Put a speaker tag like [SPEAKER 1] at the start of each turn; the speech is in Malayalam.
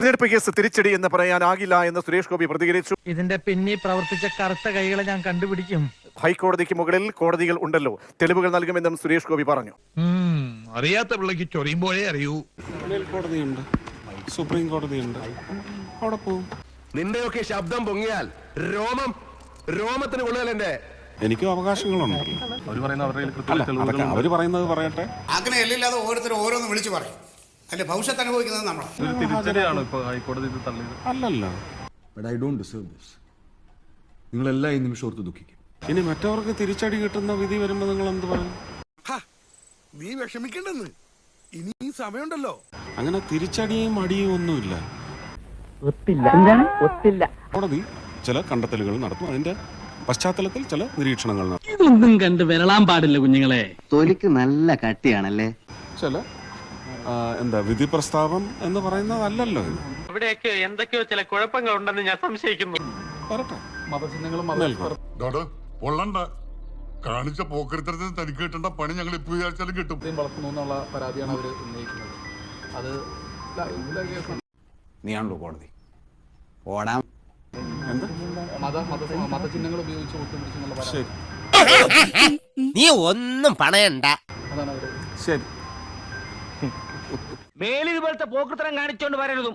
[SPEAKER 1] തെരഞ്ഞെടുപ്പ് കേസ് തിരിച്ചടി എന്ന് പറയാനാകില്ല എന്ന് സുരേഷ് ഗോപി പ്രതികരിച്ചു.
[SPEAKER 2] ഇതിന്റെ പിന്നിൽ പ്രവർത്തിച്ച കറുത്ത കൈകളെ ഞാൻ കണ്ടുപിടിക്കും.
[SPEAKER 1] ഹൈക്കോടതിക്ക് മുകളിൽ കോടതികൾ ഉണ്ടല്ലോ, തെളിവുകൾ നൽകുമെന്നും സുരേഷ് ഗോപി പറഞ്ഞു.
[SPEAKER 3] അറിയാത്ത പിള്ളക്ക് ചൊറിയുമ്പോഴേ അറിയൂ.
[SPEAKER 4] കോടതിയുണ്ട്, സുപ്രീം കോടതിയുണ്ട്, അവിടെ പോവും.
[SPEAKER 5] നിന്റെയൊക്കെ ശബ്ദം പൊങ്ങിയാൽ രോമത്തിന് കൊള്ളുകയല്ലേ.
[SPEAKER 4] എനിക്കും അവകാശങ്ങളുണ്ട്. അവര് പറയുന്നത് പറയട്ടെ.
[SPEAKER 6] അങ്ങനെയല്ലാതെ ഓരോരുത്തരും ഓരോന്ന് വിളിച്ചു പറയും. അല്ലെ ഭവിഷ്യത്ത് അനുഭവിക്കുന്നത്
[SPEAKER 4] അല്ലല്ലോ.
[SPEAKER 5] നിങ്ങളെല്ലാം ഈ നിമിഷം ഓർത്ത് ദുഃഖിക്കും.
[SPEAKER 4] ഇനി മറ്റവർക്ക് തിരിച്ചടി കിട്ടുന്ന വിധി വരുമ്പോ നിങ്ങൾ എന്ത് പറയും?
[SPEAKER 3] നീ വിഷമിക്കണ്ടെന്ന്, ഇനി സമയമുണ്ടല്ലോ.
[SPEAKER 4] അങ്ങനെ തിരിച്ചടിയും അടിയും ഒന്നുമില്ല. കോടതി ചില കണ്ടെത്തലുകൾ നടത്തും, അതിന്റെ പശ്ചാത്തലത്തിൽ ചില നിരീക്ഷണങ്ങൾ നടത്തും.
[SPEAKER 7] ഇതൊന്നും കണ്ട് വിരളാൻ പാടില്ല കുഞ്ഞുങ്ങളെ.
[SPEAKER 8] തൊലിക്ക് നല്ല കട്ടിയാണല്ലേ.
[SPEAKER 4] ചില വിധി പ്രസ്താവം എന്ന് പറയുന്നതല്ലല്ലോ ഇത്.
[SPEAKER 2] ഇവിടെയൊക്കെ എന്തൊക്കെയോ ചില കുഴപ്പങ്ങൾ ഉണ്ടെന്ന് ഞാൻ സംശയിക്കുന്നു.
[SPEAKER 4] പറട്ടെ,
[SPEAKER 9] പൊള്ളണ്ട. കാണിച്ച പോക്കരുത്തരത്തിന് തനിക്ക് കിട്ടേണ്ട പണി ഞങ്ങൾ ഇപ്പൊ വിചാരിച്ചാലും കിട്ടും.
[SPEAKER 10] വളർത്തുന്നുള്ള പരാതിയാണ് അവർ ഉന്നയിക്കുന്നത്. അത്
[SPEAKER 8] നീയാണല്ലോ കോടതി. ഓടാം.
[SPEAKER 10] മതചിഹ്നങ്ങൾ ഉപയോഗിച്ച് ഒത്തുപിടിച്ചെന്നുള്ള പരാതി.
[SPEAKER 4] ശരി,
[SPEAKER 8] നീ ഒന്നും പണയണ്ട.
[SPEAKER 10] അതാണ് അവര്.
[SPEAKER 4] ശരി.
[SPEAKER 2] മേലിതുപോലത്തെ പോക്കൃത്തരം കാണിച്ചോണ്ട് വരരുതും.